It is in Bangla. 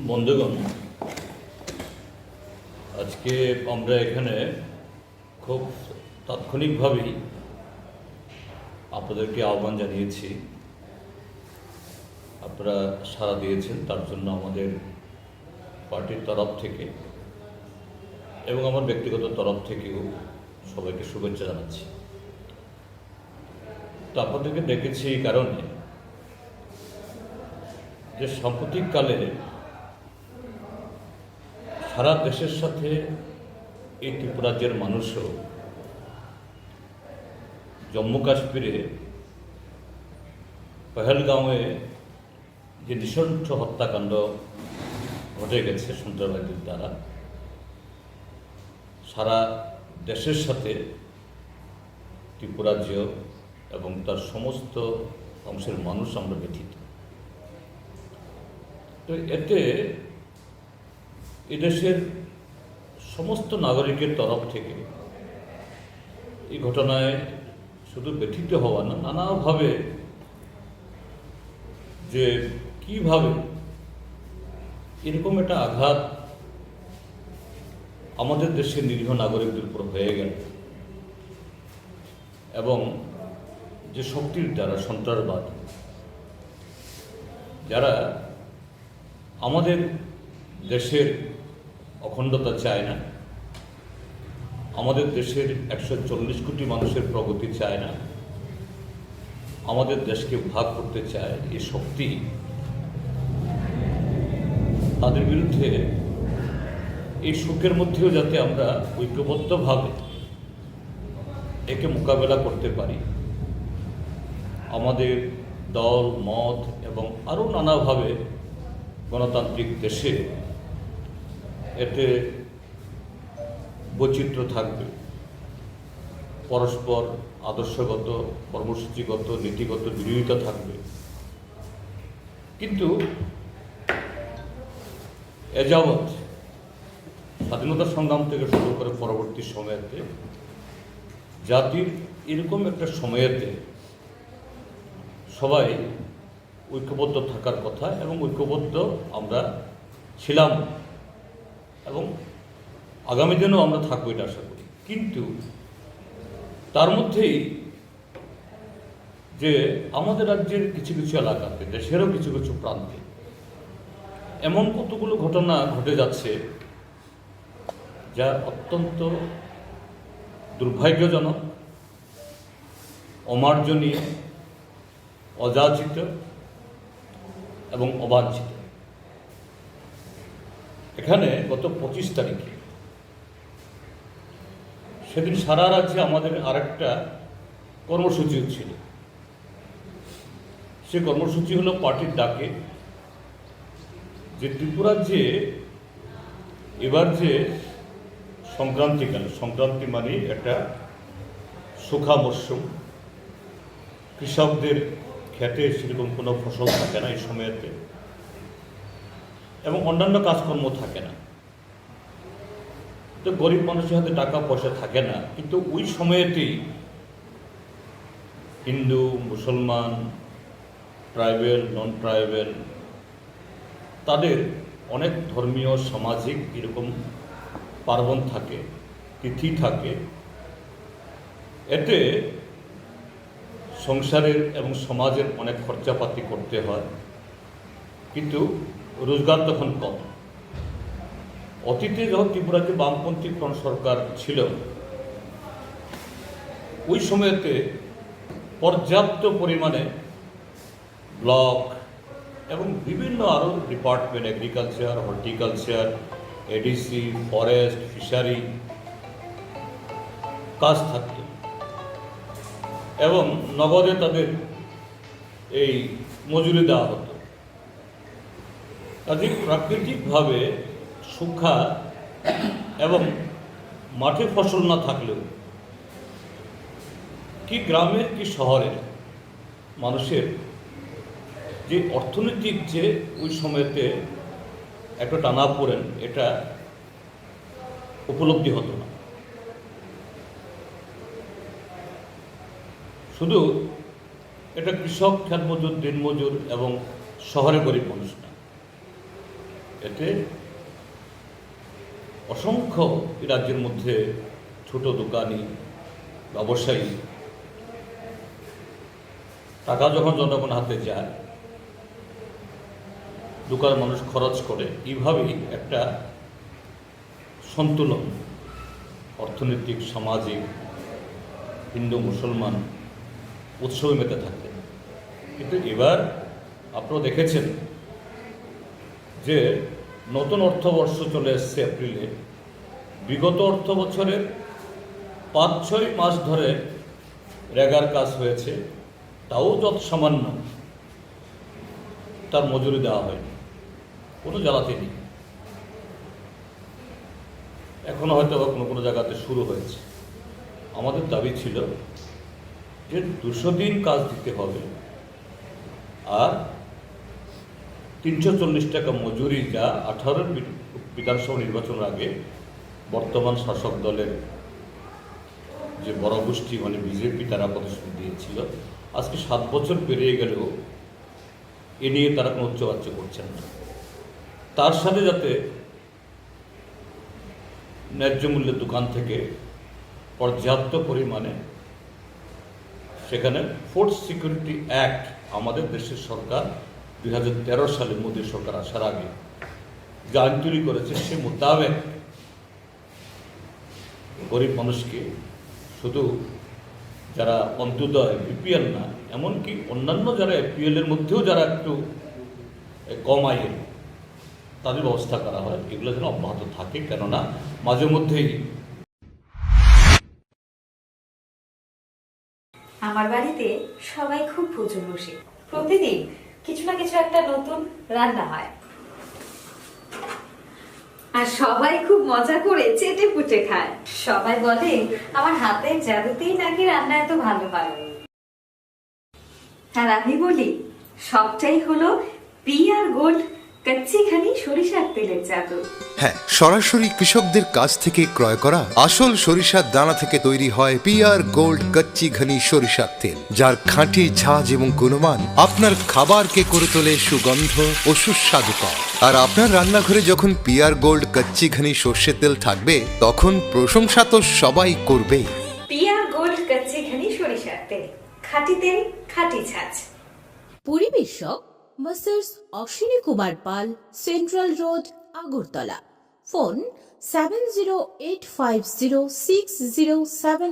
বন্ধুগণ, আজকে আমরা এখানে খুব তাৎক্ষণিকভাবেই আপনাদেরকে আহ্বান জানিয়েছি। আপনারা সাড়া দিয়েছেন, তার জন্য আমাদের পার্টির তরফ থেকে এবং আমার ব্যক্তিগত তরফ থেকেও সবাইকে শুভেচ্ছা জানাচ্ছি। তো আপনাদেরকে ডেকেছি এই কারণে যে সাম্প্রতিককালে সারা দেশের সাথে এই ত্রিপুরাজ্যের মানুষও জম্মু কাশ্মীরে পহেলগাঁওয়ে যে নৃশংস হত্যাকাণ্ড ঘটে গেছে সন্ত্রাসবাদীর দ্বারা, সারা দেশের সাথে ত্রিপুরাজ্য এবং তার সমস্ত অংশের মানুষ আমরা ব্যথিত। তো এতে এদেশের সমস্ত নাগরিকের তরফ থেকে এই ঘটনায় শুধু ব্যথিত হওয়া না, নানাভাবে যে কিভাবে এরকম একটা আঘাত আমাদের দেশের নিরীহ নাগরিকদের উপর হয়ে গেল এবং যে শক্তির দ্বারা সন্ত্রাসবাদ, যারা আমাদের দেশের অখণ্ডতা চায় না, আমাদের দেশের 140 কোটি মানুষের প্রগতি চায় না, আমাদের দেশকে ভাগ করতে চায়, এই শক্তি তাদের বিরুদ্ধে এই সুখের মধ্যেও যাতে আমরা ঐক্যবদ্ধভাবে একে মোকাবেলা করতে পারি, আমাদের দল মত এবং আরও নানাভাবে গণতান্ত্রিক দেশে এতে বৈচিত্র্য থাকবে, পরস্পর আদর্শগত কর্মসূচিগত নীতিগত বিরোধিতা থাকবে, কিন্তু এ যাবৎ স্বাধীনতা সংগ্রাম থেকে শুরু করে পরবর্তী সময়েতে জাতির এরকম একটা সময়েতে সবাই ঐক্যবদ্ধ থাকার কথা এবং ঐক্যবদ্ধ আমরা ছিলাম এবং আগামী দিনেও আমরা থাকবো, এটা আশা করি। কিন্তু তার মধ্যেই যে আমাদের রাজ্যের কিছু কিছু এলাকাতে, দেশেরও কিছু কিছু প্রান্তে এমন কতগুলো ঘটনা ঘটে যাচ্ছে যা অত্যন্ত দুর্ভাগ্যজনক, অমার্জনীয়, অযাচিত এবং অবাঞ্ছিত। এখানে গত 25 তারিখে, সেদিন সারা রাজ্যে আমাদের আরেকটা কর্মসূচি ছিল। সে কর্মসূচি হলো পার্টির ডাকে যে ত্রিপুরাজ্যে এবার যে সংক্রান্তিকাল, সংক্রান্তি মানে একটা শুখা মরশুম, কৃষকদের খেতে সেরকম কোনো ফসল থাকে না এই সময়তে এবং অন্যান্য কাজকর্ম থাকে না, তো গরিব মানুষের হাতে টাকা পয়সা থাকে না। কিন্তু ওই সময়েতেই হিন্দু, মুসলমান, ট্রাইবেল, নন ট্রাইবেল, তাদের অনেক ধর্মীয় সামাজিক এরকম পার্বণ থাকে, তিথি থাকে। এতে সংসারের এবং সমাজের অনেক খরচাপাতি করতে হয়, কিন্তু রোজগার তখন কম। অতীতে যখন ত্রিপুরাতে বামপন্থী কোন সরকার ছিল, ওই সময়তে পর্যাপ্ত পরিমাণে ব্লক এবং বিভিন্ন আরও department, agriculture, horticulture, ADC, forest, fishery কাজ থাকত এবং নগদে তাদের এই মজুরি দেওয়া হতো। কাজে প্রাকৃতিকভাবে শুখা এবং মাঠে ফসল না থাকলেও কি গ্রামের কি শহরের মানুষের যে অর্থনৈতিক যে ওই সময়তে একটা টানাপোড়েন, এটা উপলব্ধি হতো না। শুধু এটা কৃষক, খেতমজুর, দিনমজুর এবং শহরে গরিব মানুষ না, এতে অসংখ্য এই রাজ্যের মধ্যে ছোট দোকানি, ব্যবসায়ী টাকা যখন জনগণ হাতে যায়, দোকান মানুষ খরচ করে, এইভাবেই একটা সন্তুলন অর্থনৈতিক, সামাজিক, হিন্দু মুসলমান উৎসবে মেতে থাকতেন। কিন্তু এবার আপনারা দেখেছেন যে নতুন অর্থবর্ষ চলে এসছে এপ্রিলে। বিগত অর্থ বছরের 5-6 মাস ধরে রেগার কাজ হয়েছে, তাও যত সামান্য তার মজুরি দেওয়া হয়নি, কোনো জ্বালাতে নেই। এখনো হয়তো বা কোনো কোনো জায়গাতে শুরু হয়েছে। আমাদের দাবি ছিল যে 200 দিন কাজ দিতে হবে, আর 340 টাকা মজুরি, যা 18 বিধানসভা নির্বাচনের আগে বর্তমান শাসক দলের যে বড় গোষ্ঠী মানে বিজেপি তারা প্রতিশ্রুতি দিয়েছিল। আজকে 7 বছর পেরিয়ে গেলেও এ নিয়ে তারা কোনো উচ্চবাচ্য করছেন না। তার সাথে যাতে ন্যায্য মূল্যের দোকান থেকে পর্যাপ্ত পরিমাণে সেখানে ফুড সিকিউরিটি অ্যাক্ট আমাদের দেশের সরকার 2013 সালে মোদী সরকার আসার আগে যে আইন তৈরি করেছে, সে মোতাবেক গরিব মানুষকে, শুধু যারা অন্ত্যোদয় বিপিএল না, এমনকি অন্যান্য যারা এপিএলের মধ্যেও যারা একটু কম আয়ের, তাদের ব্যবস্থা করা হয়। এগুলো যেন অব্যাহত থাকে, কেননা মাঝে মধ্যেই আমার বাড়িতে সবাই খুব প্রচুর বসে, প্রতিদিন কিছু না কিছু একটা নতুন রান্না হয়, আর সবাই খুব মজা করে চেটে পুটে খায়। সবাই বলে আমার হাতের জাদুতেই নাকি রান্না এত ভালো হয়। আর আমি বলি সবটাই হলো পিআর গোল্ড কচ্চিঘানি সরিষার তেলের জাদু। হ্যাঁ, সরাসরি কৃষকদের কাছ থেকে ক্রয় করা আসল সরিষার দানা থেকে তৈরি হয় পিআর গোল্ড কচ্চি ঘনি সরিষার তেল, যার খাঁটি ঝাঁজ এবং গুণমান আপনার খাবারকে করে তোলে সুগন্ধ ও সুস্বাদুকর। আর আপনার রান্নাঘরে যখন পিআর গোল্ড কচ্চি ঘনি সর্ষের তেল থাকবে, তখন প্রশংসা তো সবাই করবেই। পিআর গোল্ড কচ্চিঘানি সরিষার তেল, খাঁটি তেল, খাঁটি ছাঁচ। পরিবেশক masters Ashwini Kumar Pal, central road, Agartala. Phone 70850607